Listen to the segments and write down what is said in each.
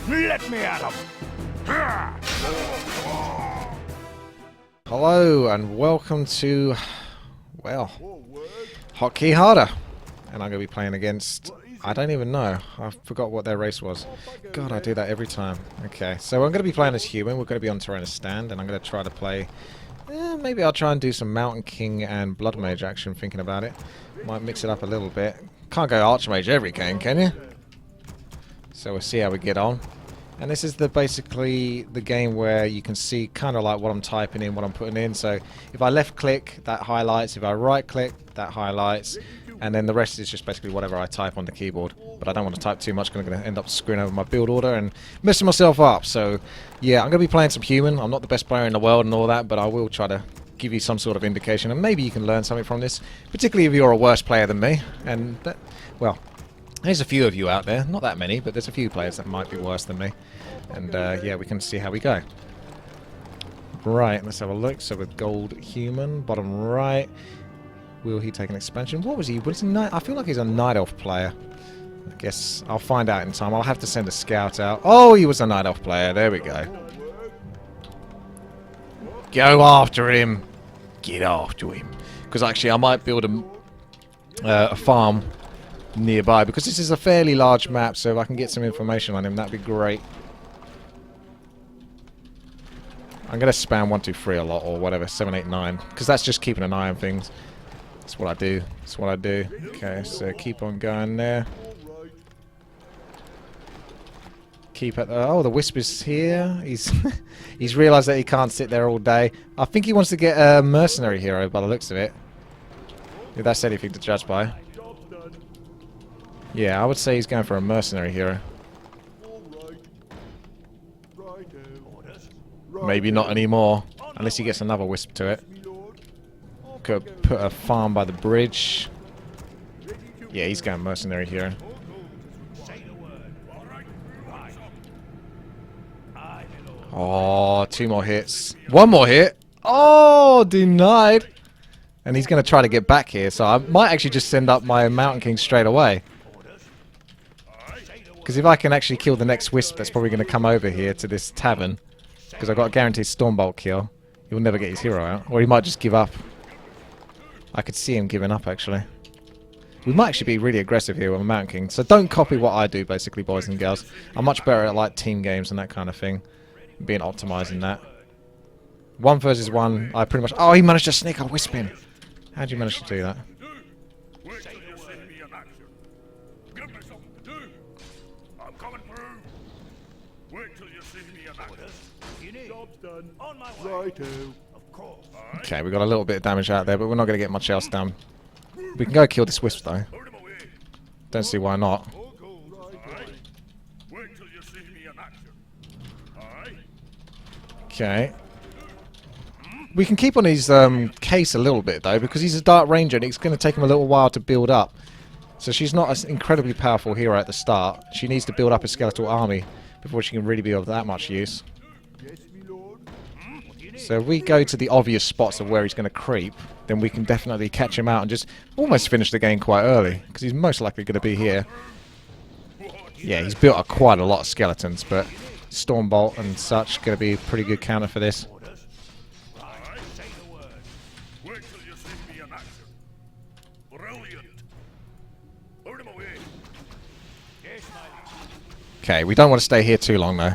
Let me at him! Hello and welcome to, well, HoTKeY HaRDeR. And I'm going to be playing against, I don't even know, I forgot what their race was. God, I do that every time. Okay, so I'm going to be playing as human, we're going to be on Stand, and I'm going to try to play, maybe I'll try and do some Mountain King and Blood Mage action, thinking about it. Might mix it up a little bit. Can't go Archmage every game, can you? So we'll see how we get on. And this is basically the game where you can see kind of like what I'm typing in, what I'm putting in. So if I left click, that highlights. If I right click, that highlights. And then the rest is just basically whatever I type on the keyboard. But I don't want to type too much because I'm going to end up screwing over my build order and messing myself up. So yeah, I'm going to be playing some human. I'm not the best player in the world and all that, but I will try to give you some sort of indication. And maybe you can learn something from this, particularly if you're a worse player than me. And, well, there's a few of you out there. Not that many, but there's a few players that might be worse than me. And yeah, we can see how we go. Right, let's have a look. So with gold human, bottom right. Will he take an expansion? What was he? Was he I feel like he's a Night Elf player. I guess I'll find out in time. I'll have to send a scout out. Oh, he was a Night Elf player. There we go. Go after him. Get after him. Because actually I might build a farm nearby, because this is a fairly large map, so if I can get some information on him, that'd be great. I'm going to spam 1, 2, 3 a lot, or whatever, 7, 8, 9, because that's just keeping an eye on things. That's what I do. That's what I do. Okay, so keep on going there. Keep at the... Oh, the Wisp is here. He's he's realised that he can't sit there all day. I think he wants to get a mercenary hero by the looks of it. If that's anything to judge by. Yeah, I would say he's going for a mercenary hero. Maybe not anymore, unless he gets another Wisp to it. Could put a farm by the bridge. Yeah, he's going mercenary hero. Oh, 2 more hits. 1 more hit. Oh, denied. And he's going to try to get back here, so I might actually just send up my Mountain King straight away. Because if I can actually kill the next Wisp that's probably going to come over here to this tavern, because I've got a guaranteed Stormbolt kill, he'll never get his hero out. Or he might just give up. I could see him giving up, actually. We might actually be really aggressive here with a Mountain King. So don't copy what I do, basically, boys and girls. I'm much better at like team games and that kind of thing. Being optimized in that. 1 versus 1, I pretty much... Oh, he managed to sneak a Wisp in. How'd you manage to do that? Okay, we got a little bit of damage out there, but we're not going to get much else done. We can go kill this Wisp, though. Don't see why not. Okay. We can keep on his case a little bit, though, because he's a Dark Ranger and it's going to take him a little while to build up. So she's not an incredibly powerful hero at the start. She needs to build up a skeletal army before she can really be of that much use. So if we go to the obvious spots of where he's going to creep, then we can definitely catch him out and just almost finish the game quite early, because he's most likely going to be here. Yeah, he's built up quite a lot of skeletons, but Stormbolt and such going to be a pretty good counter for this. Okay, we don't want to stay here too long, though.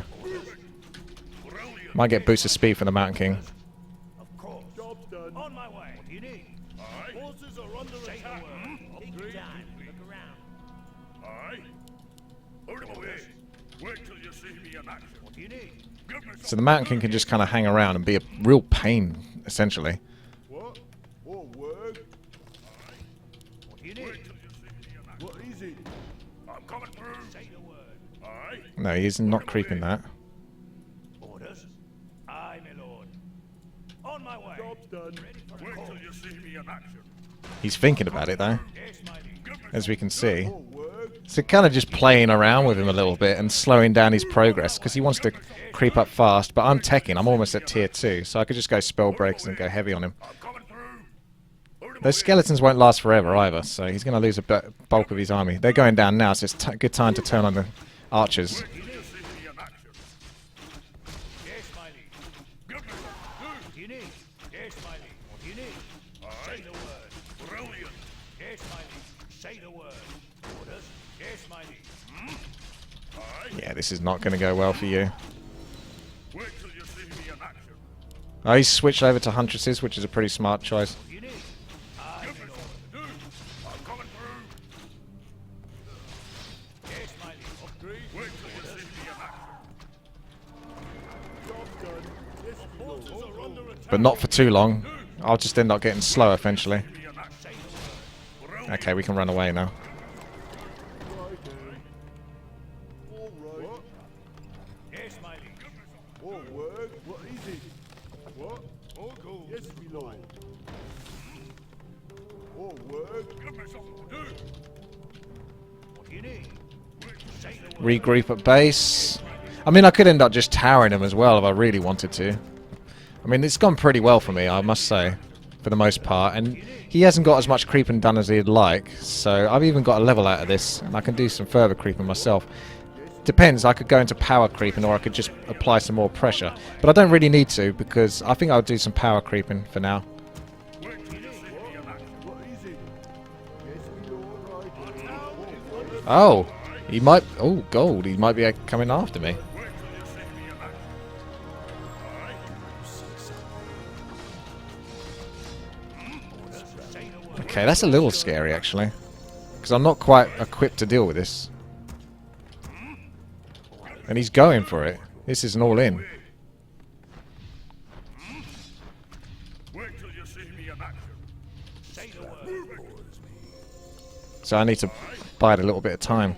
Might get boost of speed for the Mountain King. Of course. Job's done. On my way. What do you need? Forces are under attack. Take your time. Look around. Aye. Out of my way. Wait till you see me in action. What do you need? So the Mountain King can just kind of hang around and be a real pain, essentially. What? What word? What do you need? What is it? I'm coming through. Say the word. Aye. No, he's not creeping that. Orders? Aye, my lord. On my way. Job's done. Wait till you see me in action. He's thinking about it, though, Yes, my lord. as we can see. So kind of just playing around with him a little bit and slowing down his progress, because he wants to creep up fast, but I'm teching. I'm almost at tier 2, so I could just go spell breaks and go heavy on him. Those skeletons won't last forever either, so he's going to lose a bulk of his army. They're going down now, so it's a good time to turn on the archers. do you need? Yes, my liege. What do you need? Say the word. Brilliant. Yes, my liege. Say the word. Orders. Yes, my liege. Yeah, this is not going to go well for you. Wait till you see me in action. Oh, he's switched over to Huntresses, which is a pretty smart choice. What do you need? Give me something to do. I'm coming through. Yes, my liege. Upgrade. Wait till you see me in action. Job done. Yes, our forces are under attack. But not for too long. I'll just end up getting slow eventually. Okay, we can run away now. Yes, my liege. Oh, word. What is it? What? Oh, cool. Yes, my lord. Oh, word. Give me something to do. What do you need? Say the word. Regroup at base. I mean, I could end up just towering him as well if I really wanted to. I mean, it's gone pretty well for me, I must say, for the most part. And he hasn't got as much creeping done as he'd like, so I've even got a level out of this, and I can do some further creeping myself. Depends, I could go into power creeping, or I could just apply some more pressure. But I don't really need to, because I think I'll do some power creeping for now. Oh, he might... Oh, gold. He might be coming after me. Okay, that's a little scary, actually. Because I'm not quite equipped to deal with this. And he's going for it. This is an all-in. So I need to bide a little bit of time.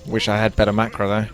Wish I had better macro though.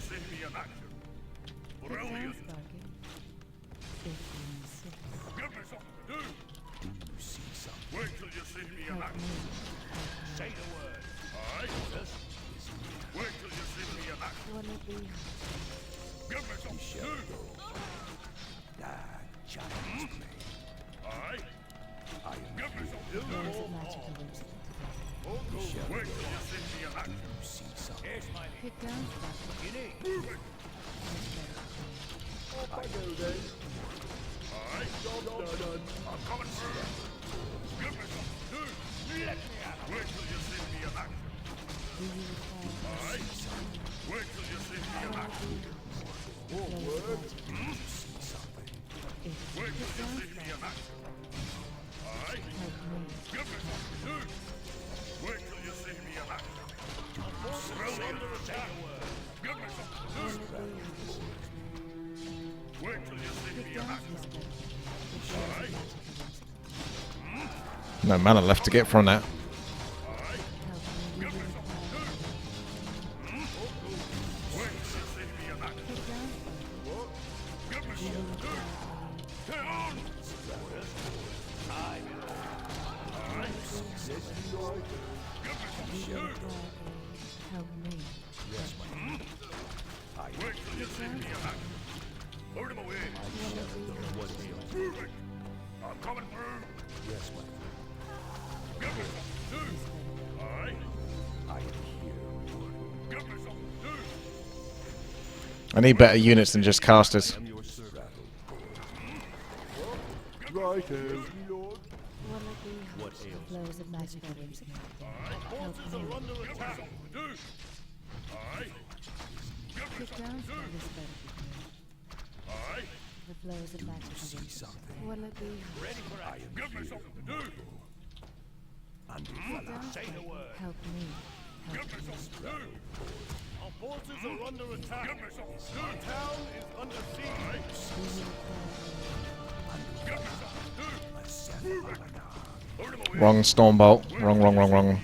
No mana left to get from that. I need better units than just casters. Help me. Our forces are under attack. Our town is under siege. Wrong Stormbolt. Wrong.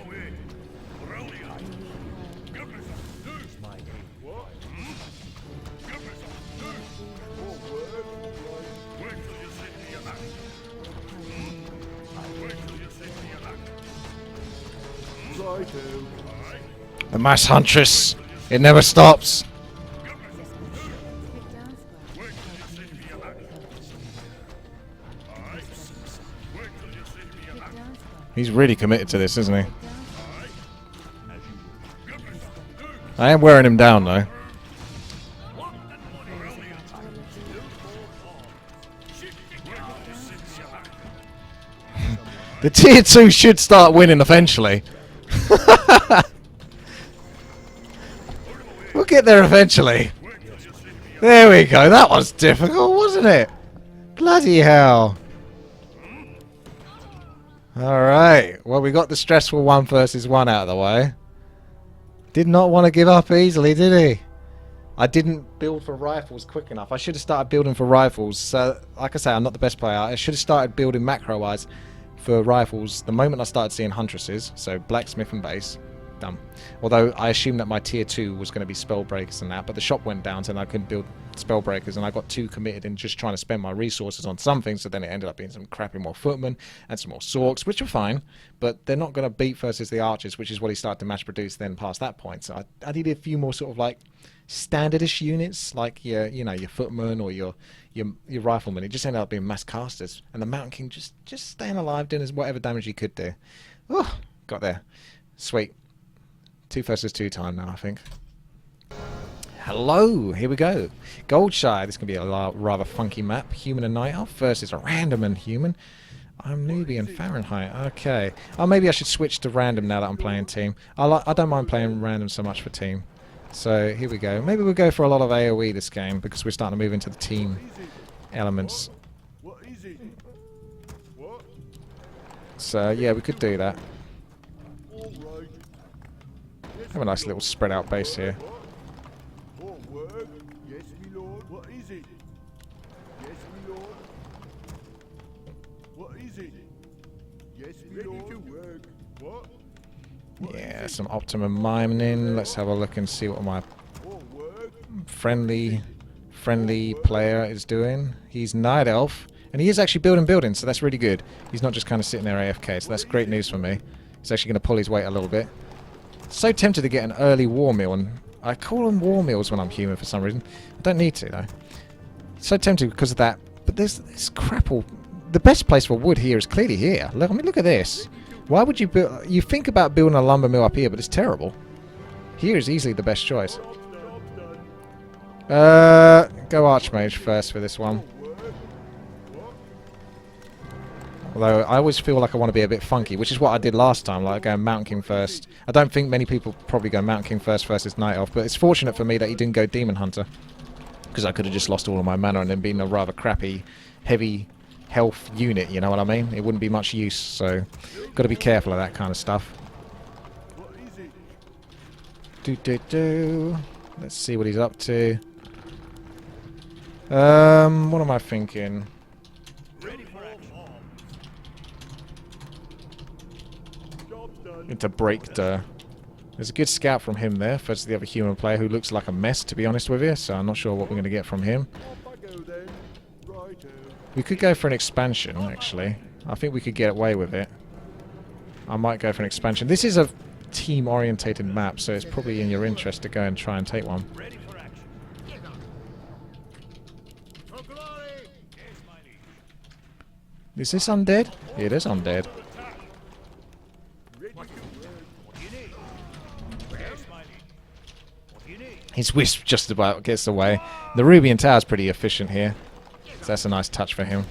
my way. Brilliant. Give me some news. My what? Give me some news. Oh, word. Wait till you see me your back. Wait till you see me your back. Righto. The mass huntress. It never stops. He's really committed to this, isn't he? I am wearing him down, though. The tier 2 should start winning eventually. We'll get there eventually. There we go. That was difficult, wasn't it? Bloody hell. Alright. Well, we got the stressful 1 versus 1 out of the way. Did not want to give up easily, did he? I didn't build for rifles quick enough. I should have started building for rifles. So, like I say, I'm not the best player. I should have started building macro-wise for rifles the moment I started seeing huntresses. So, blacksmith and base. Done. Although I assumed that my tier 2 was going to be spell breakers and that, but the shop went down so I couldn't build spell breakers, and I got too committed in just trying to spend my resources on something, so then it ended up being some crappy more footmen and some more sorks, which are fine, but they're not going to beat versus the archers, which is what he started to mass produce then past that point. So I needed a few more sort of like standardish units, like your, you know, your footmen or your riflemen. It just ended up being mass casters, and the Mountain King just staying alive, doing whatever damage he could do. Oh, got there. Sweet. 2 versus 2 time now, I think. Hello, here we go. Goldshire. This can be a rather funky map. Human and Night Elf versus a random and human. I'm newbie and Fahrenheit. Okay. Oh, maybe I should switch to random now that I'm playing team. I don't mind playing random so much for team. So here we go. Maybe we'll go for a lot of AoE this game because we're starting to move into the team elements. So yeah, we could do that. Have a nice little spread out base here. Yeah, some optimum mining. Let's have a look and see what my friendly player is doing. He's Night Elf, and he is actually building buildings, so that's really good. He's not just kind of sitting there AFK, so that's great news for me. He's actually going to pull his weight a little bit. So tempted to get an early war meal, and I call them war meals when I'm human for some reason. I don't need to though. So tempted because of that, but there's this crapple. The best place for wood here is clearly here. Look, I mean, look at this. Why would you build? You think about building a lumber mill up here, but it's terrible. Here is easily the best choice. Go Archmage first for this one. Although I always feel like I want to be a bit funky, which is what I did last time, like going Mountain King first. I don't think many people probably go Mountain King first versus Night Elf, but it's fortunate for me that he didn't go Demon Hunter, because I could have just lost all of my mana and then been a rather crappy, heavy health unit, you know what I mean? It wouldn't be much use, so got to be careful of that kind of stuff. Let's see what he's up to. What am I thinking? Into HaRDeR. There's a good scout from him there versus the other human player who looks like a mess, to be honest with you, so I'm not sure what we're going to get from him. We could go for an expansion, actually. I think we could get away with it. I might go for an expansion. This is a team-orientated map, so it's probably in your interest to go and try and take one. Is this undead? It is undead. His wisp just about gets away. The Rubian Tower is pretty efficient here, so that's a nice touch for him.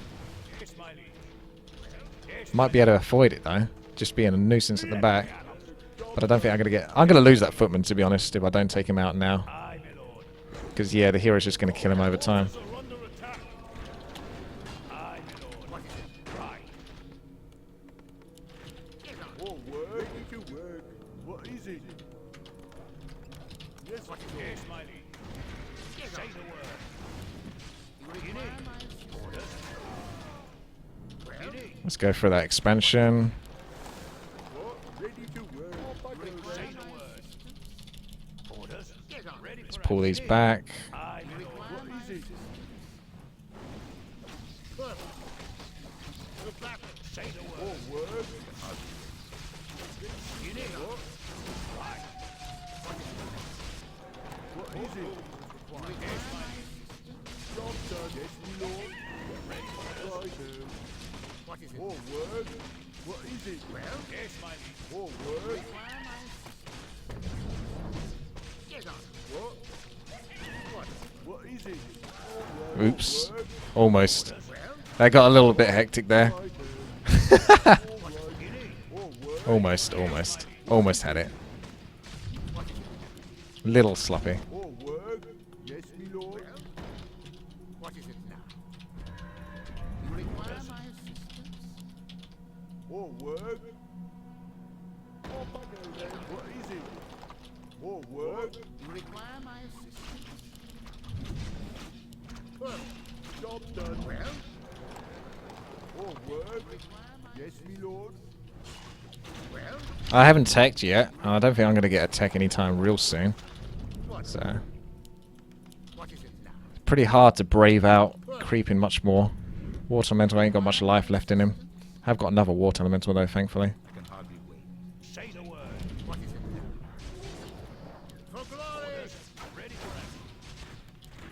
Might be able to avoid it though, just being a nuisance at the back. But I don't think I'm gonna lose that footman, to be honest, if I don't take him out now. Because yeah, the hero's just gonna kill him over time. Let's go for that expansion. Say the word. Orders. Ready Let's for pull these action. back. Aye, my lord. What is it? Say the word. You need what? Right. What is it? Yes, my job done. Yes, my lord. Ready for it. What is it? More word. What is it? Well, yes, my liege. More word. What? What is it? Oops. Almost. That got a little bit hectic there. Almost, almost. Almost had it. Little sloppy. More word. Yes, my lord. What is it now? You require my assistance? More word. More bugger then. What is it? More word. You require my assistance? Well, job done. Well? More word. Yes, my lord. Well? I haven't teched yet. I don't think I'm going to get a tech anytime real soon. So, What is it now? pretty hard to brave out creeping much more. Water Elemental ain't got much life left in him. I've got another Water Elemental though, thankfully. I can hardly wait. Say the word. What is it now? For glory! Ready for action.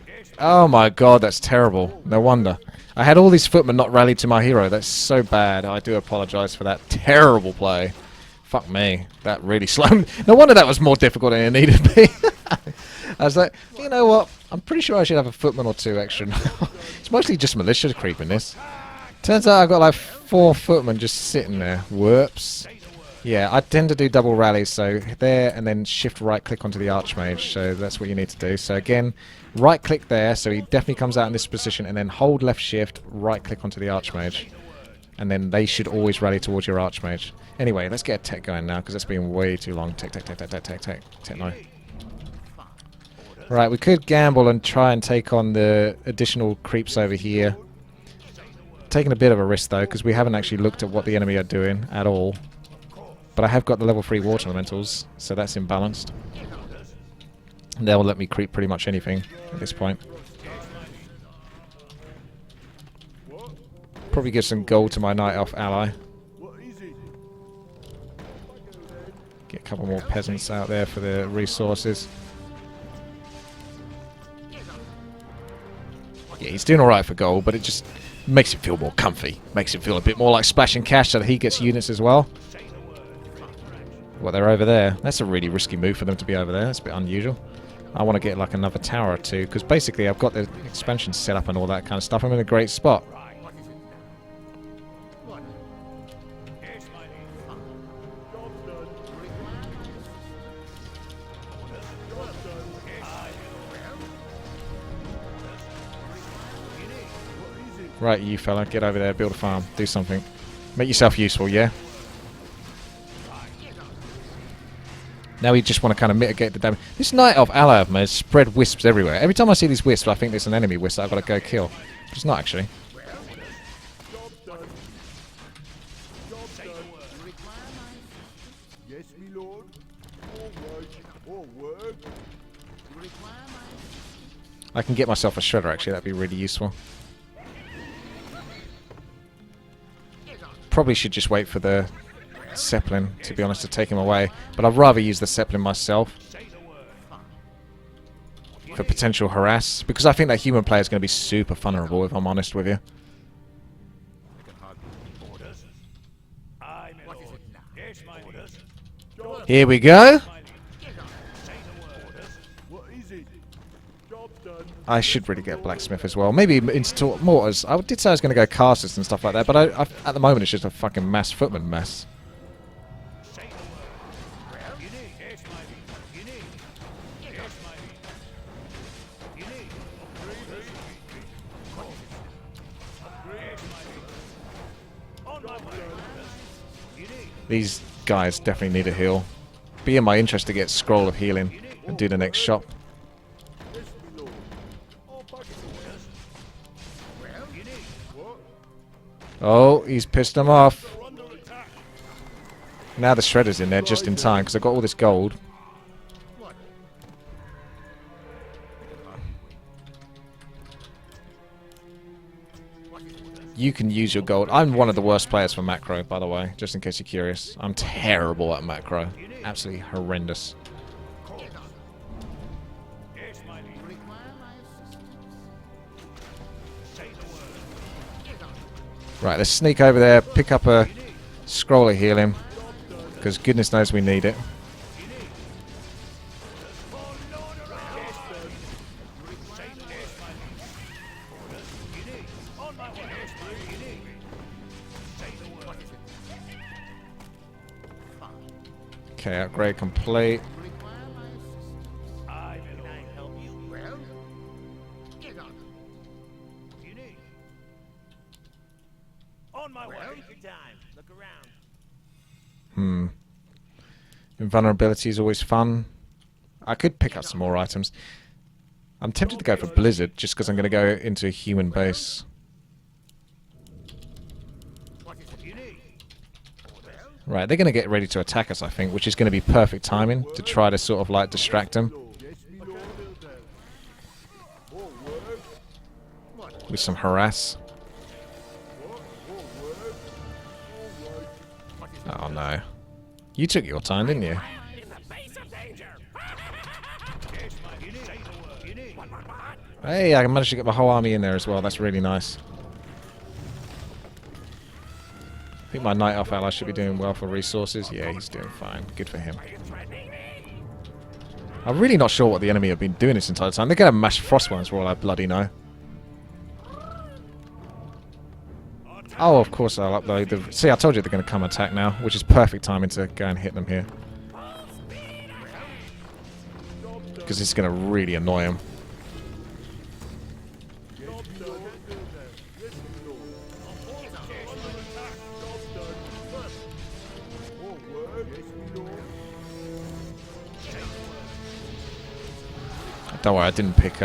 Yes, Oh my god, that's terrible. No wonder. I had all these footmen not rallied to my hero. That's so bad. I do apologise for that terrible play. Fuck me. That really slowed. No wonder that was more difficult than it needed to be. I was like, you know what? I'm pretty sure I should have a footman or two extra now. It's mostly just militia creeping this. Turns out I've got like 4 footmen just sitting there. Whoops. Yeah, I tend to do double rallies, so there and then shift right click onto the Archmage, so that's what you need to do. So again, right click there, so he definitely comes out in this position, and then hold left shift, right click onto the Archmage. And then they should always rally towards your Archmage. Anyway, let's get a tech going now, because that's been way too long. Tech, tech, tech, tech, tech, tech, tech, tech, no. Right, we could gamble and try and take on the additional creeps over here. Taking a bit of a risk though, because we haven't actually looked at what the enemy are doing at all. But I have got the level 3 Water Elementals, so that's imbalanced. They'll let me creep pretty much anything at this point. Probably give some gold to my Night Elf ally. Get a couple more peasants out there for the resources. Yeah, he's doing alright for gold, but it just makes it feel more comfy. Makes it feel a bit more like splashing cash so that he gets units as well. Well, they're over there. That's a really risky move for them to be over there. That's a bit unusual. I want to get like another tower or two, because basically I've got the expansion set up and all that kind of stuff. I'm in a great spot. Right, you fella, get over there, build a farm, do something. Make yourself useful, yeah? Now we just want to kind of mitigate the damage. This Night Elf ally of mine has spread wisps everywhere. Every time I see these wisps, I think there's an enemy wisp that I've got to go kill. But it's not actually. I can get myself a shredder actually, that'd be really useful. Probably should just wait for the Zeppelin, to be honest, to take him away. But I'd rather use the Zeppelin myself for potential harass, because I think that human player is going to be super vulnerable, if I'm honest with you. Here we go. I should really get a blacksmith as well. Maybe into mortars. I did say I was going to go casters and stuff like that, but at the moment it's just a fucking mass footman mess. These guys definitely need a heal. Be in my interest to get Scroll of Healing and do the next shop. Oh, he's pissed them off. Now the shredder's in there just in time because I've got all this gold. You can use your gold. I'm one of the worst players for macro, by the way, just in case you're curious. I'm terrible at macro. Absolutely horrendous. Right, let's sneak over there, pick up a scroller, heal him, because goodness knows we need it. Okay, upgrade complete. Invulnerability is always fun. I could pick up some more items. I'm tempted to go for Blizzard just because I'm going to go into a human base. Right, they're going to get ready to attack us, I think, which is going to be perfect timing to try to sort of like distract them with some harass. Oh no. You took your time, didn't you? Hey, I managed to get my whole army in there as well. That's really nice. I think my Night Elf ally should be doing well for resources. Yeah, he's doing fine. Good for him. I'm really not sure what the enemy have been doing this entire time. They're going to mash Frostworms for all I bloody know. Oh, of course I'll upload the... See, I told you they're going to come attack now, which is perfect timing to go and hit them here. Because it's going to really annoy them. Don't worry, I didn't pick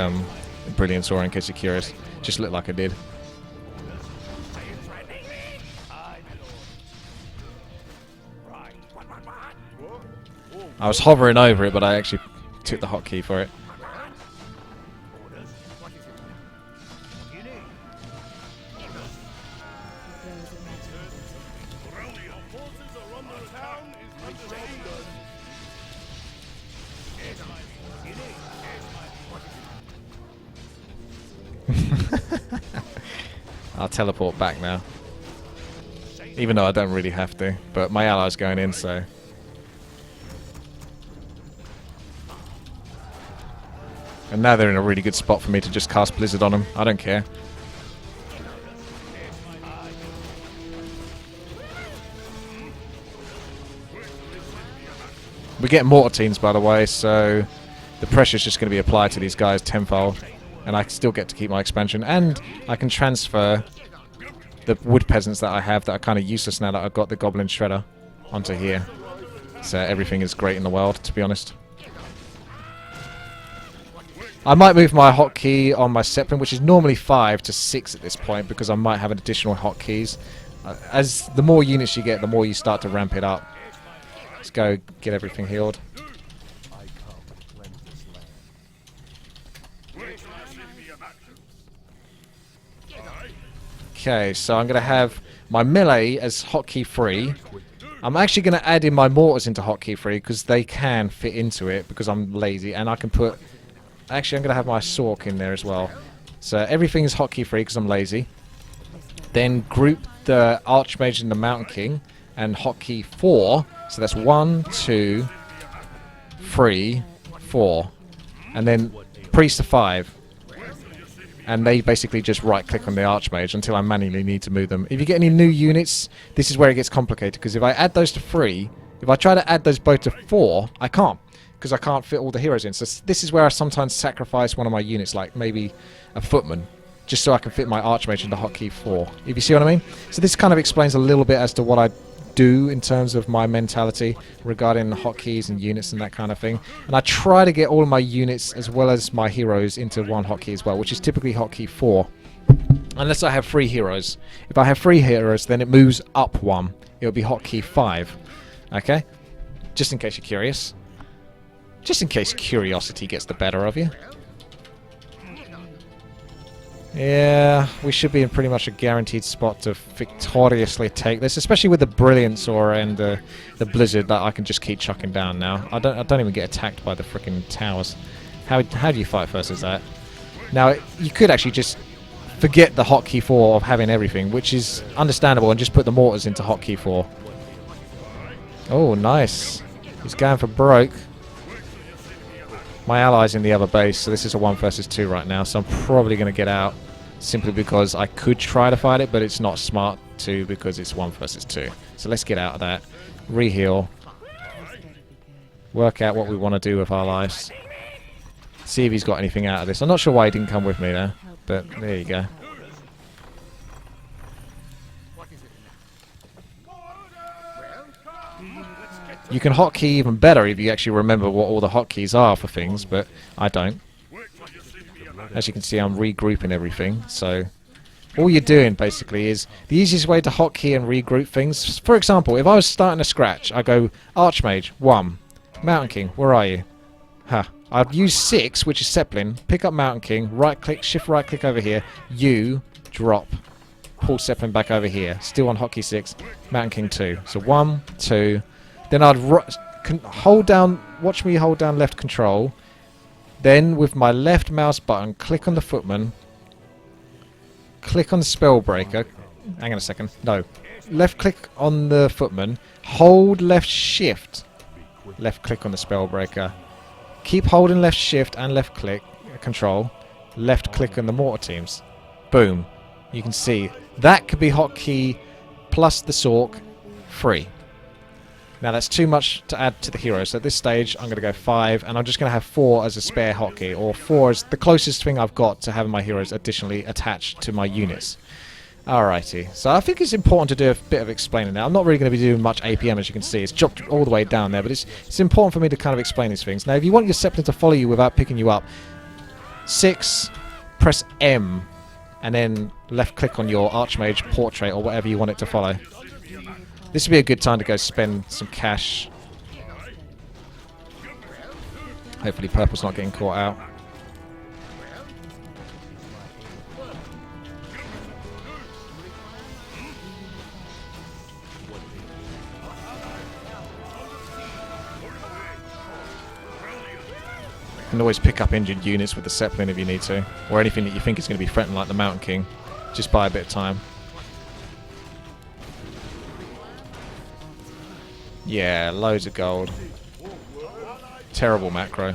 Brilliance Aura in case you're curious. Just looked like I did. I was hovering over it, but I actually took the hotkey for it. I'll teleport back now. Even though I don't really have to, but my ally's going in, so... And now they're in a really good spot for me to just cast Blizzard on them. I don't care. We get mortar teams, by the way, so the pressure's just going to be applied to these guys tenfold. And I still get to keep my expansion. And I can transfer the wood peasants that I have that are kind of useless now that I've got the Goblin Shredder onto here. So everything is great in the world, to be honest. I might move my hotkey on my Zeppelin, which is normally 5 to 6 at this point, because I might have additional hotkeys. As the more units you get, the more you start to ramp it up. Let's go get everything healed. Okay, so I'm going to have my melee as hotkey free. I'm actually going to add in my mortars into hotkey free because they can fit into it because I'm lazy, and I can put... Actually, I'm going to have my Sork in there as well. So everything is hotkey free because I'm lazy. Then group the Archmage and the Mountain King and hotkey 4. So that's 1, 2, 3, 4. And then Priest to 5. And they basically just right-click on the Archmage until I manually need to move them. If you get any new units, this is where it gets complicated. Because if I add those to 3, if I try to add those both to 4, I can't. Because I can't fit all the heroes in. So this is where I sometimes sacrifice one of my units, like maybe a footman, just so I can fit my Archmage into hotkey 4. If you see what I mean? So this kind of explains a little bit as to what I do in terms of my mentality regarding hotkeys and units and that kind of thing. And I try to get all of my units as well as my heroes into one hotkey as well, which is typically hotkey 4. Unless I have 3 heroes. If I have 3 heroes, then it moves up 1. It'll be hotkey 5. Okay? Just in case you're curious. Just in case curiosity gets the better of you. Yeah, we should be in pretty much a guaranteed spot to victoriously take this, especially with the Brilliance Aura and the Blizzard that I can just keep chucking down now. I don't even get attacked by the freaking towers. How do you fight versus that? Now, you could actually just forget the HoTKeY 4 of having everything, which is understandable, and just put the mortars into HoTKeY 4. Oh, nice. He's going for broke. My ally's in the other base, so this is a 1 versus 2 right now, so I'm probably going to get out simply because I could try to fight it, but it's not smart to because it's 1 versus 2. So let's get out of that. Reheal. Work out what we want to do with our lives. See if he's got anything out of this. I'm not sure why he didn't come with me there, but there you go. You can hotkey even better if you actually remember what all the hotkeys are for things, but I don't. As you can see, I'm regrouping everything, so all you're doing basically is the easiest way to hotkey and regroup things. For example, if I was starting a scratch, I go Archmage 1, Mountain King, where are you? Huh. I'd use 6, which is Zeppelin, pick up Mountain King, right click, shift right click over here, U, drop, pull Zeppelin back over here, still on hotkey 6, Mountain King 2. So 1, 2. Then I'd hold down, watch me hold down left control. Then with my left mouse button, click on the footman. Click on the spellbreaker. Hang on a second. No. Left click on the footman. Hold left shift. Left click on the spellbreaker. Keep holding left shift and left click control. Left click on the mortar teams. Boom. You can see that could be hotkey plus the Sork free. Now that's too much to add to the hero, so at this stage I'm going to go 5, and I'm just going to have 4 as a spare hotkey, or 4 is the closest thing I've got to having my heroes additionally attached to my units. Alrighty, so I think it's important to do a bit of explaining now. I'm not really going to be doing much APM, as you can see. It's dropped all the way down there, but it's important for me to kind of explain these things. Now if you want your Zeppelin to follow you without picking you up, 6, press M, and then left click on your Archmage portrait or whatever you want it to follow. This would be a good time to go spend some cash. Hopefully purple's not getting caught out. You can always pick up injured units with the Zeppelin if you need to. Or anything that you think is going to be threatened like the Mountain King. Just buy a bit of time. Yeah, loads of gold. Terrible macro.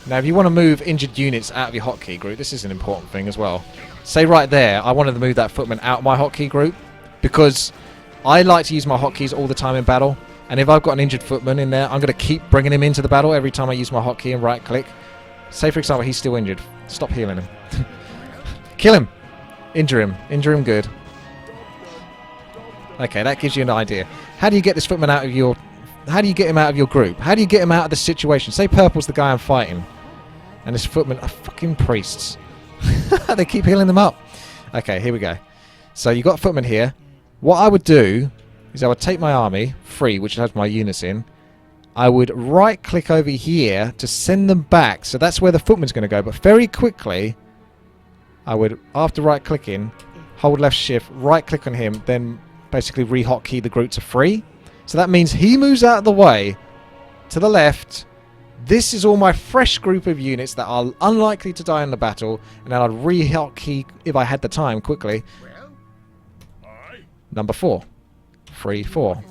Now if you want to move injured units out of your hotkey group, this is an important thing as well. Say right there, I wanted to move that footman out of my hotkey group, because I like to use my hotkeys all the time in battle. And if I've got an injured footman in there, I'm going to keep bringing him into the battle every time I use my hotkey and right click. Say for example he's still injured. Stop healing him. Kill him. Injure him. Injure him good. Okay, that gives you an idea. How do you get this footman out of your... How do you get him out of your group? How do you get him out of the situation? Say purple's the guy I'm fighting. And this footman are fucking priests. They keep healing them up. Okay, here we go. So you got a footman here. What I would do is I would take my army, free, which has my units in. I would right-click over here to send them back. So that's where the footman's going to go. But very quickly, I would, after right-clicking, hold left-shift, right-click on him, then basically re-hotkey the group to free. So that means he moves out of the way to the left. This is all my fresh group of units that are unlikely to die in the battle. And then I'd re-hotkey, if I had the time, quickly. Number 4. Free 4.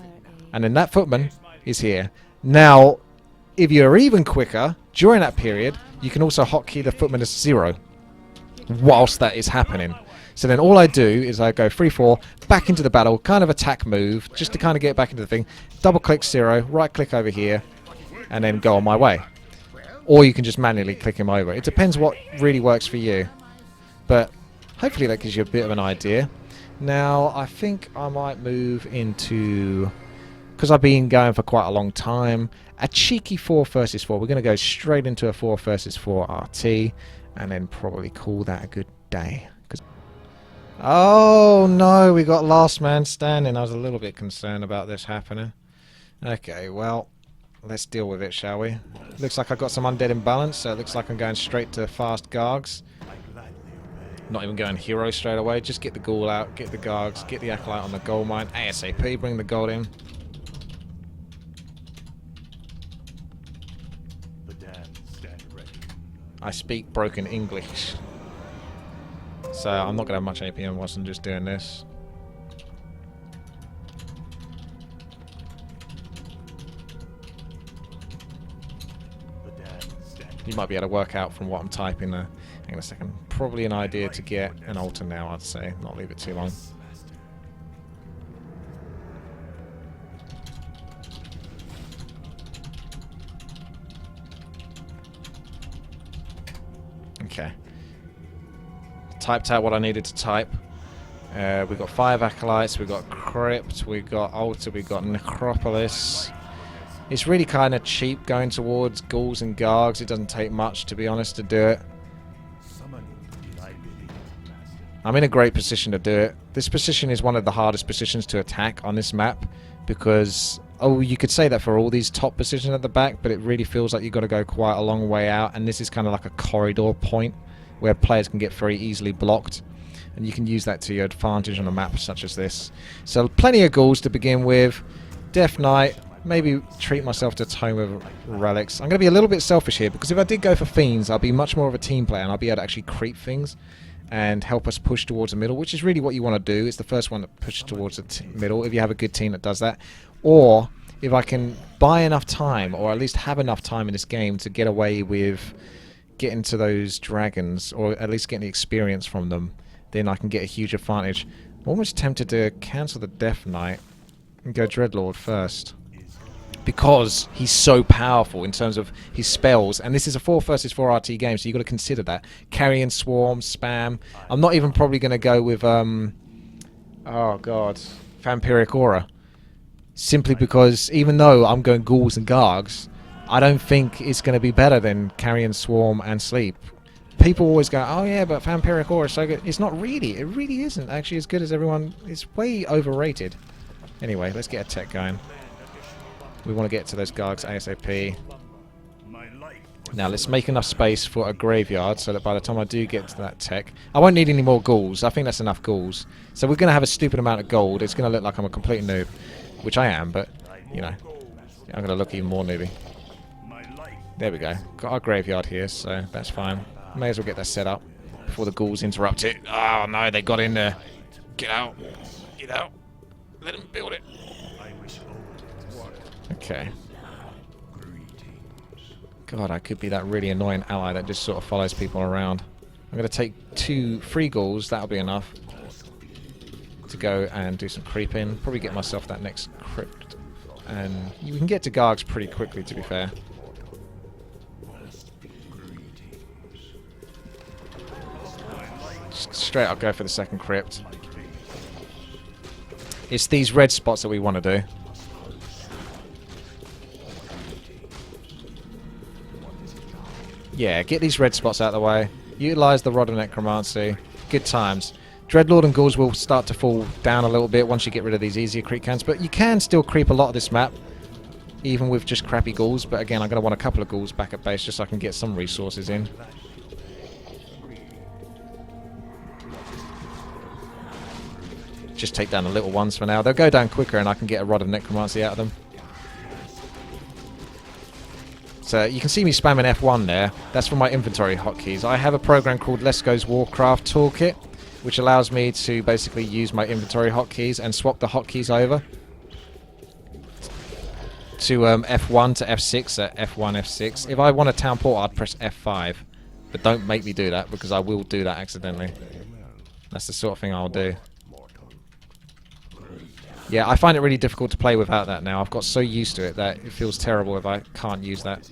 And then that footman is here. Now, if you're even quicker, during that period, you can also hotkey the footman as 0 whilst that is happening. So then all I do is I go 3-4, back into the battle, kind of attack move, just to kind of get back into the thing. Double click 0, right click over here, and then go on my way. Or you can just manually click him over. It depends what really works for you. But hopefully that gives you a bit of an idea. Now, I think I might move into because I've been going for quite a long time, a cheeky 4 versus 4. We're going to go straight into a 4 versus 4 RT, and then probably call that a good day. Oh no, we got last man standing. I was a little bit concerned about this happening. Okay, well, let's deal with it, shall we? Looks like I've got some undead imbalance, so it looks like I'm going straight to fast Gargs. Not even going hero straight away. Just get the ghoul out, get the Gargs, get the Acolyte on the gold mine. ASAP, bring the gold in. I speak broken English. So I'm not going to have much APM whilst I'm just doing this. You might be able to work out from what I'm typing there. Hang on a second. Probably an idea to get an altar now, I'd say. Not leave it too long. Okay. Typed out what I needed to type. We've got 5 Acolytes, we've got Crypt, we've got Altar, we've got Necropolis. It's really kind of cheap going towards Ghouls and Gargs. It doesn't take much, to be honest, to do it. I'm in a great position to do it. This position is one of the hardest positions to attack on this map because, oh, you could say that for all these top positions at the back, but it really feels like you've got to go quite a long way out, and this is kind of like a corridor point where players can get very easily blocked, and you can use that to your advantage on a map such as this. So plenty of Ghouls to begin with. Death Knight. Maybe treat myself to Tome of Relics. I'm going to be a little bit selfish here, because if I did go for Fiends, I'll be much more of a team player, and I'll be able to actually creep things and help us push towards the middle, which is really what you want to do. It's the first one that pushes towards the middle, if you have a good team that does that. Or, if I can buy enough time, or at least have enough time in this game to get away with getting to those dragons, or at least getting the experience from them, then I can get a huge advantage. I'm almost tempted to cancel the Death Knight and go Dreadlord first, because he's so powerful in terms of his spells, and this is a 4 versus 4 RT game, so you've got to consider that. Carrion Swarm, Spam. I'm not even probably going to go with, oh god, Vampiric Aura. Simply because, even though I'm going Ghouls and Gargs, I don't think it's going to be better than Carrion Swarm and Sleep. People always go, oh yeah, but Vampiric Aura is so good. It's not really. It really isn't actually as good as everyone. It's way overrated. Anyway, let's get a tech going. We want to get to those Gargs ASAP. Now let's make enough space for a graveyard so that by the time I do get to that tech, I won't need any more Ghouls. I think that's enough Ghouls. So we're going to have a stupid amount of gold. It's going to look like I'm a complete noob, which I am, but, you know, I'm going to look even more newbie. There we go. Got our graveyard here, so that's fine. May as well get that set up before the Ghouls interrupt it. Oh no, they got in there. Get out. Get out. Let them build it. Okay. God, I could be that really annoying ally that just sort of follows people around. I'm going to take 3 Ghouls, that'll be enough to go and do some creeping. Probably get myself that next crypt. And you can get to Gargs pretty quickly, to be fair. Just straight up go for the second crypt. It's these red spots that we want to do. Yeah, get these red spots out of the way. Utilise the Rod of Necromancy. Good times. Dreadlord and Ghouls will start to fall down a little bit once you get rid of these easier creep cans, but you can still creep a lot of this map, even with just crappy Ghouls. But again, I'm going to want a couple of Ghouls back at base just so I can get some resources in. Just take down the little ones for now. They'll go down quicker and I can get a Rod of Necromancy out of them. So you can see me spamming F1 there. That's for my inventory hotkeys. I have a program called Let's Go's Warcraft Toolkit, which allows me to basically use my inventory hotkeys and swap the hotkeys over to F1 to F6 at F1, F6. If I want a town port, I'd press F5. But don't make me do that, because I will do that accidentally. That's the sort of thing I'll do. Yeah, I find it really difficult to play without that now. I've got so used to it that it feels terrible if I can't use that.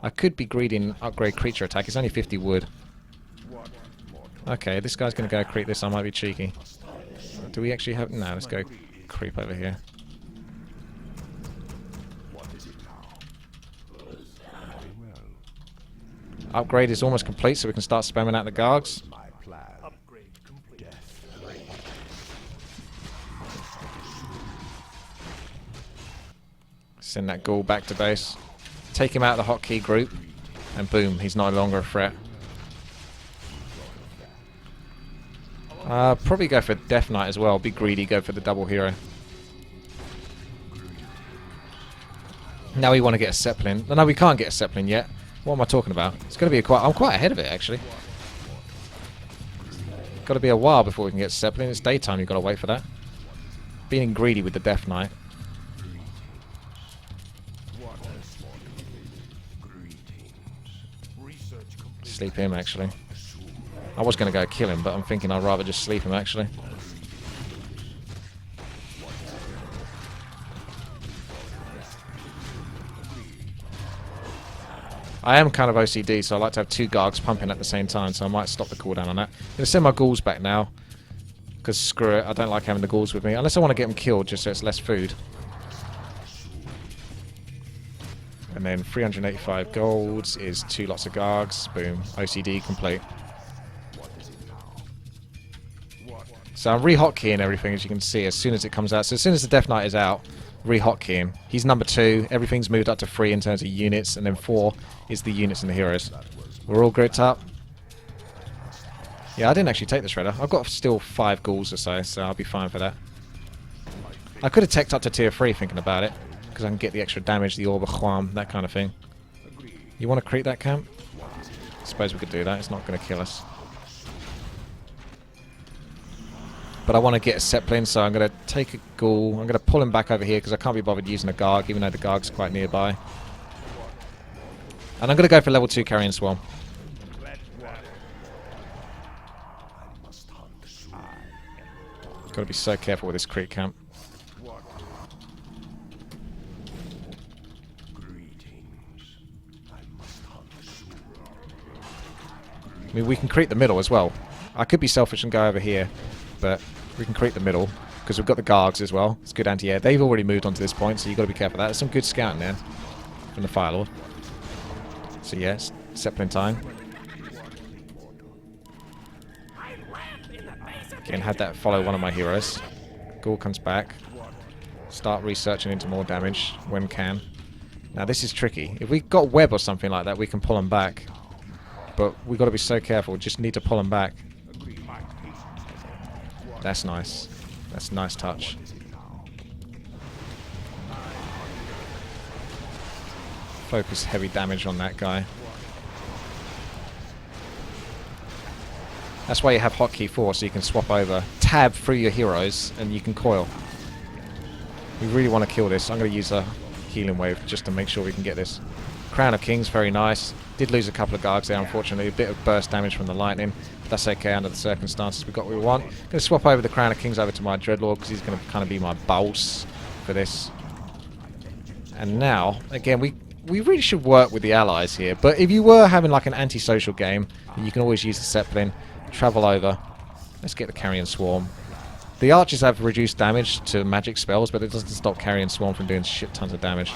I could be greedy and upgrade creature attack. It's only 50 wood. Okay, this guy's going to go creep this. I might be cheeky. Do we actually have... No, let's go creep over here. Upgrade is almost complete, so we can start spamming out the Gargs. Upgrade complete. Send that ghoul back to base. Take him out of the HoTKeY group, and boom, he's no longer a threat. Probably go for Death Knight as well. Be greedy, go for the double hero. Now we want to get a Zeppelin. No, we can't get a Zeppelin yet. What am I talking about? It's going to be I'm quite ahead of it, actually. Got to be a while before we can get Zeppelin. It's daytime, you've got to wait for that. Being greedy with the Death Knight. Sleep him, actually. I was going to go kill him, but I'm thinking I'd rather just sleep him, actually. I am kind of OCD, so I like to have 2 Gargs pumping at the same time, so I might stop the cooldown on that. I'm going to send my ghouls back now, because screw it, I don't like having the ghouls with me, unless I want to get them killed just so it's less food. And then 385 golds is 2 lots of Gargs, boom, OCD complete. So I'm re-hotkeying everything, as you can see, as soon as it comes out. So as soon as the Death Knight is out, re-hotkeying. He's number 2. Everything's moved up to 3 in terms of units, and then 4 is the units and the heroes. We're all grouped up. Yeah, I didn't actually take the Shredder. I've got still 5 ghouls or so I'll be fine for that. I could have teched up to tier 3 thinking about it, because I can get the extra damage, the Orb of Huam, that kind of thing. You want to create that camp? I suppose we could do that. It's not going to kill us. But I want to get a Zeppelin, so I'm going to take a ghoul. I'm going to pull him back over here because I can't be bothered using a Garg, even though the Garg's quite nearby. And I'm going to go for level 2 Carrion Swarm. Got to be so careful with this creep camp. I mean, we can creep the middle as well. I could be selfish and go over here, but we can creep the middle because we've got the Gargs as well. It's good anti-air. They've already moved on to this point, so you've got to be careful of that. There's some good scouting there from the Firelord. So yes, Zeppelin time. Again, had that follow one of my heroes. Ghoul comes back. Start researching into more damage when can. Now this is tricky. If we've got web or something like that, we can pull them back. But we've got to be so careful. Just need to pull them back. That's nice. That's a nice touch. Focus heavy damage on that guy. That's why you have HoTKeY 4, so you can swap over. Tab through your heroes, and you can coil. We really want to kill this. I'm going to use a healing wave just to make sure we can get this. Crown of Kings, very nice. Did lose a couple of Gargs there, unfortunately. A bit of burst damage from the lightning. But that's okay under the circumstances. We got what we want. Going to swap over the Crown of Kings over to my Dreadlord because he's going to kind of be my boss for this. And now, again, we really should work with the allies here. But if you were having like an anti-social game, you can always use the Zeppelin. Travel over. Let's get the Carrion Swarm. The archers have reduced damage to magic spells, but it doesn't stop Carrion Swarm from doing shit tons of damage.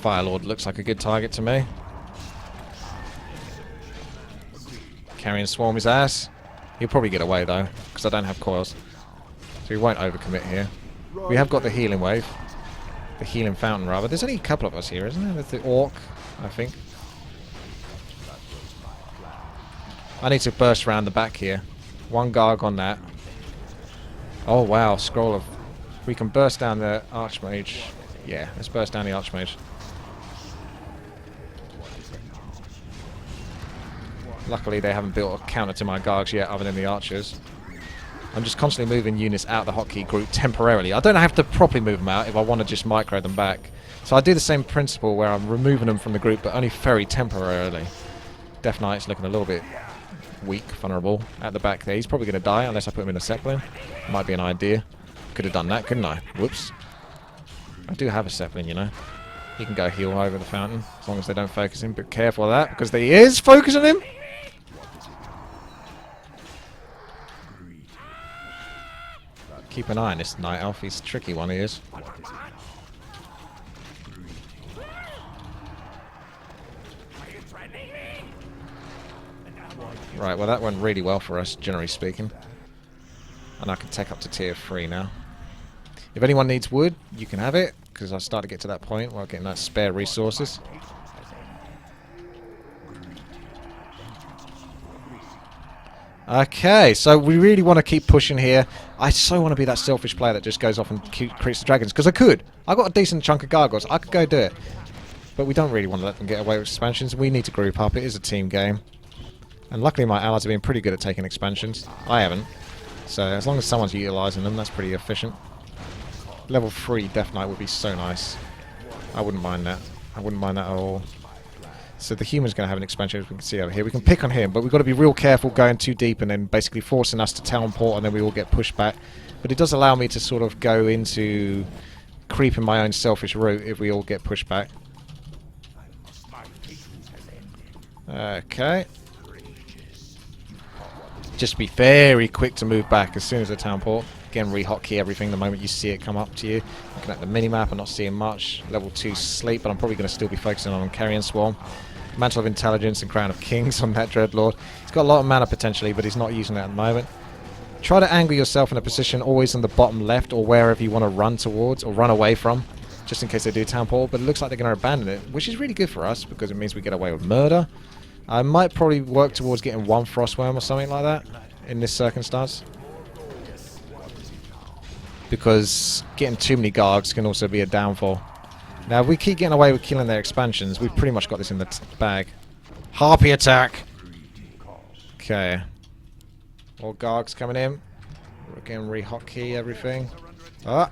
Firelord looks like a good target to me. Carrion Swarm his ass. He'll probably get away though, because I don't have coils. So he won't overcommit here. We have got the healing wave. The healing fountain, rather. There's only a couple of us here, isn't there? There's the Orc, I think. I need to burst around the back here. One Garg on that. Oh wow, scroll of... We can burst down the Archmage. Yeah, let's burst down the Archmage. Luckily they haven't built a counter to my Gargs yet other than the archers. I'm just constantly moving units out of the HoTKeY group temporarily. I don't have to properly move them out if I want to just micro them back. So I do the same principle where I'm removing them from the group but only very temporarily. Death Knight's looking a little bit weak, vulnerable at the back there. He's probably going to die unless I put him in a Zeppelin. Might be an idea. Could have done that, couldn't I? Whoops. I do have a Zeppelin, you know. He can go heal over the fountain, as long as they don't focus him. But careful of that, because he is focusing him! Keep an eye on this Night Elf, he's a tricky one, he is. Right, well that went really well for us, generally speaking. And I can take up to tier 3 now. If anyone needs wood, you can have it, because I start to get to that point where I'm getting that spare resources. Okay, so we really want to keep pushing here. I so want to be that selfish player that just goes off and creates the dragons, because I could. I got a decent chunk of gargoyles, I could go do it. But we don't really want to let them get away with expansions. We need to group up, it is a team game. And luckily my allies have been pretty good at taking expansions. I haven't. So as long as someone's utilising them, that's pretty efficient. Level 3 Death Knight would be so nice. I wouldn't mind that. I wouldn't mind that at all. So the human's going to have an expansion, as we can see over here. We can pick on him, but we've got to be real careful going too deep and then basically forcing us to teleport and then we all get pushed back. But it does allow me to sort of go into creeping my own selfish route if we all get pushed back. Okay. Just be very quick to move back as soon as the teleport. Again, re-hotkey everything the moment you see it come up to you. Looking at the minimap, I'm not seeing much. Level 2 sleep, but I'm probably going to still be focusing on Carrion Swarm. Mantle of Intelligence and Crown of Kings on that Dreadlord. He's got a lot of mana potentially, but he's not using it at the moment. Try to angle yourself in a position always on the bottom left or wherever you want to run towards or run away from, just in case they do teleport. But it looks like they're going to abandon it, which is really good for us because it means we get away with murder. I might probably work towards getting 1 Frostworm or something like that in this circumstance. Because getting too many Gargs can also be a downfall. Now, if we keep getting away with killing their expansions, we've pretty much got this in the bag. Harpy attack! Okay. More Gargs coming in. We're getting re-hotkey everything. Ah!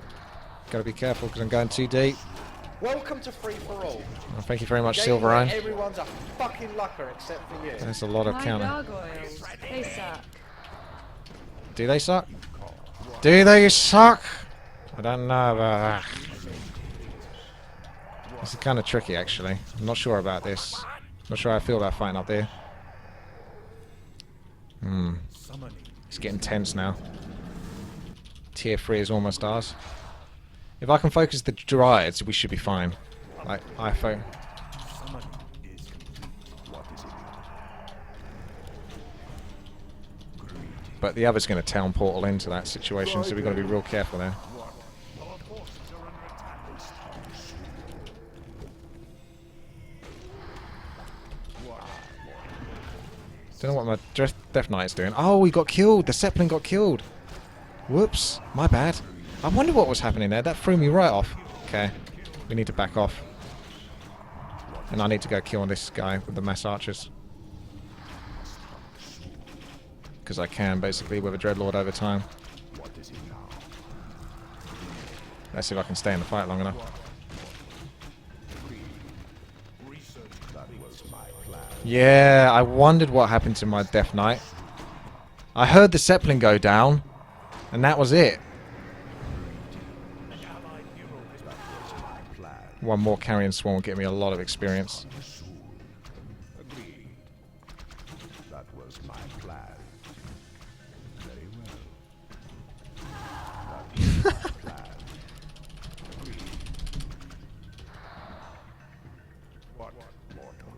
Gotta be careful because I'm going too deep. Welcome to Free for All. Oh, thank you very much, Game where Silverine. everyone's a fucking lucker except for you. There's a lot of My counter. gargoyles, they suck. Do they suck? Do they suck? I don't know about that. This is kind of tricky, actually. I'm not sure about this. Not sure how I feel about fighting up there. It's getting tense now. Tier 3 is almost ours. If I can focus the Dryads, we should be fine. Like, iPhone. But the other's going to town portal into that situation, so we've got to be real careful there. Don't know what my Death Knight is doing. Oh, he got killed! The Zeppelin got killed! Whoops, my bad. I wonder what was happening there. That threw me right off. Okay, we need to back off. And I need to go kill this guy with the mass archers. Because I can, basically, with a Dreadlord over time. Let's see if I can stay in the fight long enough. Yeah, I wondered what happened to my Death Knight. I heard the Zeppelin go down, and that was it. One more Carrion Swarm will get me a lot of experience. That was my plan. Very well. That was my plan. What, mortal?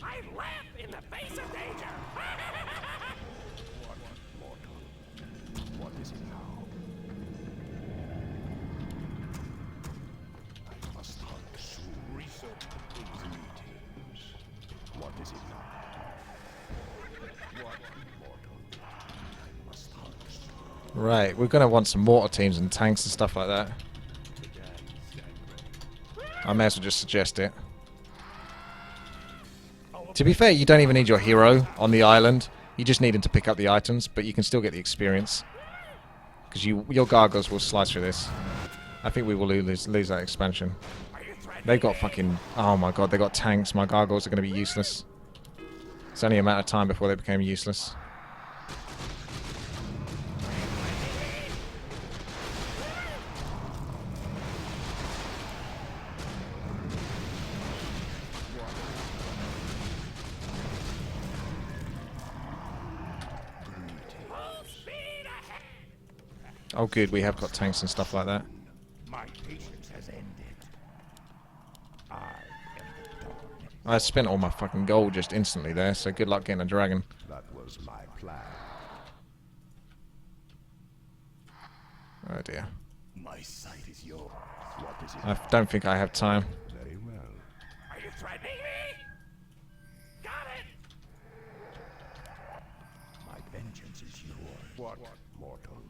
I laugh in the face of danger. What, mortal? What is it now? I must hunt soon. Research complete. Greetings. What is it now? What, mortal? I must hunt soon. Right, we're going to want some mortar teams and tanks and stuff like that. I may as well just suggest it. To be fair, you don't even need your hero on the island. You just need him to pick up the items, but you can still get the experience. Because your gargoyles will slice through this. I think we will lose that expansion. They've got fucking... Oh my god, they've got tanks. My gargoyles are going to be useless. It's only a matter of time before they became useless. Oh good, we have got tanks and stuff like that. My patience has ended. I am the dawn. I spent all my fucking gold just instantly there, so good luck getting a dragon. That was my plan. Oh dear. My sight is yours. What is it? I don't think I have time. Very well. Are you threatening me? Got it! My vengeance is yours. What, mortal?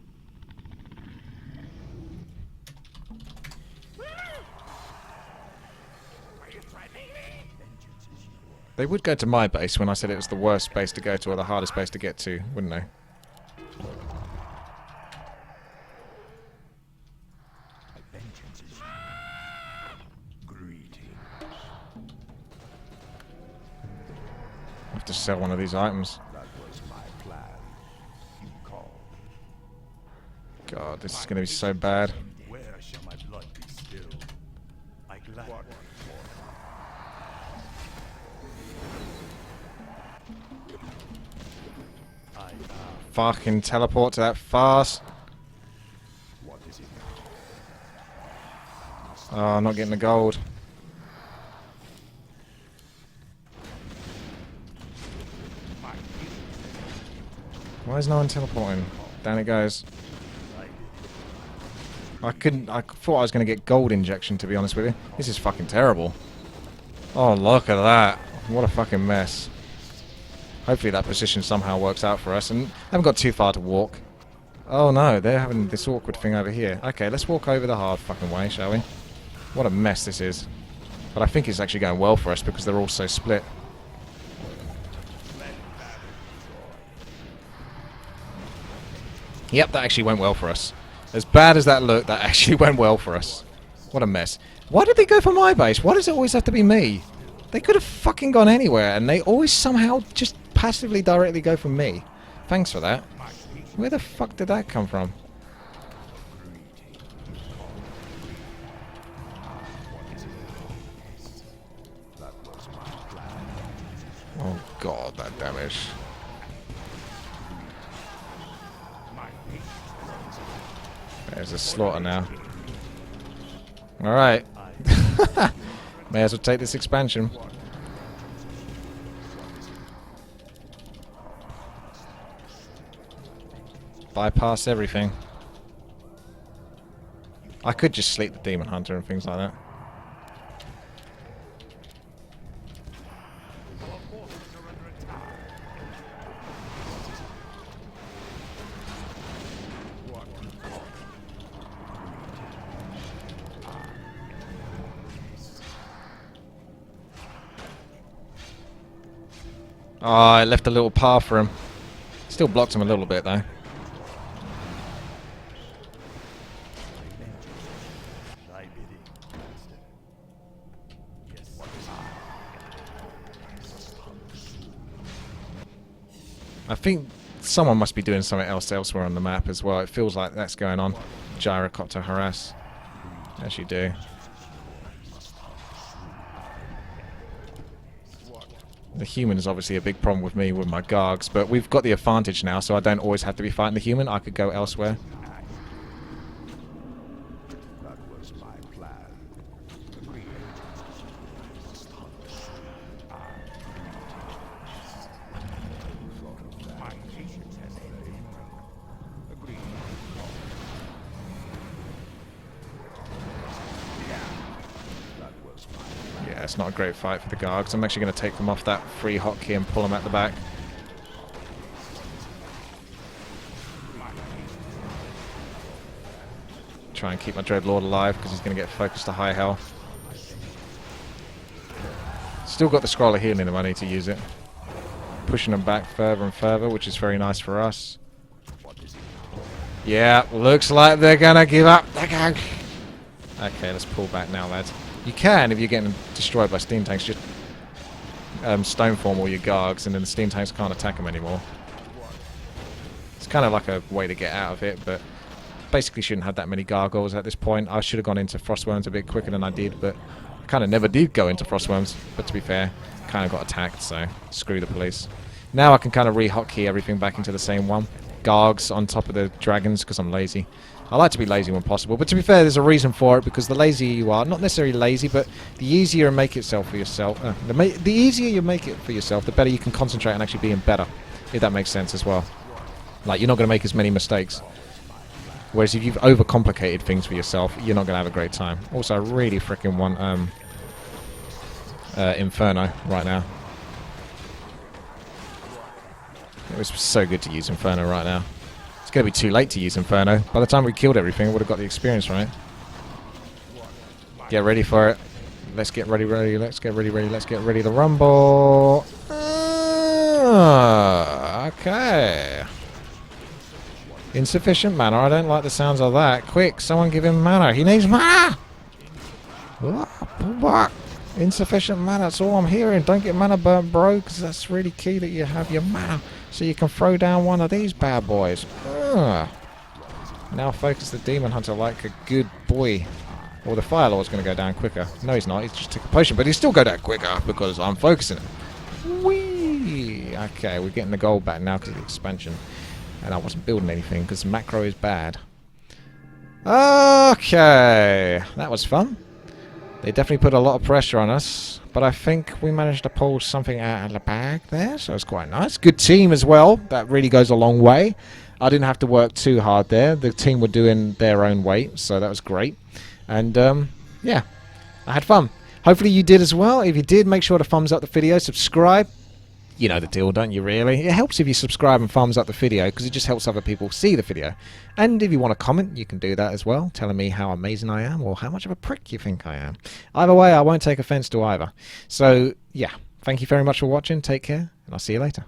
Are you threatening me? Vengeance is yours. They would go to my base when I said it was the worst base to go to or the hardest base to get to, wouldn't they? My vengeance is yours. Greetings. I have to sell one of these items. That was my plan. You called. God, this is going to be so bad. Where shall my blood be stilled? I gladly. I vow. Fucking teleport to that fast. What is it? Oh, not getting the gold. Why is no one teleporting? Down it goes. I thought I was going to get gold injection, to be honest with you. This is fucking terrible. Oh, look at that. What a fucking mess. Hopefully that position somehow works out for us. And I haven't got too far to walk. Oh no, they're having this awkward thing over here. Okay, let's walk over the hard fucking way, shall we? What a mess this is. But I think it's actually going well for us because they're all so split. Yep, that actually went well for us. As bad as that looked, that actually went well for us. What a mess. Why did they go for my base? Why does it always have to be me? They could have fucking gone anywhere, and they always somehow just passively directly go for me. Thanks for that. Where the fuck did that come from? Oh god, that damage. There's a slaughter now. Alright. May as well take this expansion. Bypass everything. I could just sleep the Demon Hunter and things like that. Oh, I left a little path for him. Still blocked him a little bit though. Thy bidding, master. Yes. I think someone must be doing something else elsewhere on the map as well. It feels like that's going on. Gyrocopter harass. As you do. The human is obviously a big problem with me with my Gargs, but we've got the advantage now, so I don't always have to be fighting the human. I could go elsewhere. That was my plan. My patience has ended. Agreed. That was my Yeah, it's not a great fight for the Gargs. I'm actually going to take them off that free hotkey and pull them at the back. Try and keep my Dreadlord alive because he's going to get focused to high health. Still got the scroll of healing if I need to use it. Pushing them back further and further, which is very nice for us. Yeah, looks like they're going to give up. Okay, let's pull back now, lads. You can, if you're getting destroyed by steam tanks, just stone form all your Gargs, and then the steam tanks can't attack them anymore. It's kind of like a way to get out of it, but basically shouldn't have that many gargoyles at this point. I should have gone into frostworms a bit quicker than I did, but I kind of never did go into frostworms. But to be fair, kind of got attacked, so screw the police. Now I can kind of re-hotkey everything back into the same one. gargs on top of the dragons because I'm lazy. I like to be lazy when possible, but to be fair, there's a reason for it, because the lazier you are, not necessarily lazy, but the easier you make itself for yourself, the easier you make it for yourself, the better you can concentrate on actually being better, if that makes sense as well. Like, you're not going to make as many mistakes. Whereas if you've overcomplicated things for yourself, you're not going to have a great time. Also, I really freaking want Inferno right now. It was so good to use Inferno right now. It's going to be too late to use Inferno. By the time we killed everything, we would have got the experience, right? Get ready for it. Let's get ready, let's get ready, let's get ready to rumble. Okay. Insufficient mana. I don't like the sounds of that. Quick, someone give him mana. He needs mana! What? Insufficient mana, that's all I'm hearing. Don't get mana burnt, bro, because that's really key that you have your mana so you can throw down one of these bad boys. Now focus the Demon Hunter like a good boy. Or the Fire Lord's going to go down quicker. No, he's not. He's just took a potion, but he'll still go down quicker because I'm focusing him. Whee! Okay, we're getting the gold back now because of the expansion. And I wasn't building anything because macro is bad. Okay, that was fun. They definitely put a lot of pressure on us, but I think we managed to pull something out of the bag there, so it's quite nice. Good team as well. That really goes a long way. I didn't have to work too hard there. The team were doing their own weight, so that was great. And yeah, I had fun. Hopefully you did as well. If you did, make sure to thumbs up the video, subscribe. You know the deal, don't you, really? It helps if you subscribe and thumbs up the video, because it just helps other people see the video. And if you want to comment, you can do that as well, telling me how amazing I am or how much of a prick you think I am. Either way, I won't take offense to either. So, yeah, thank you very much for watching. Take care, and I'll see you later.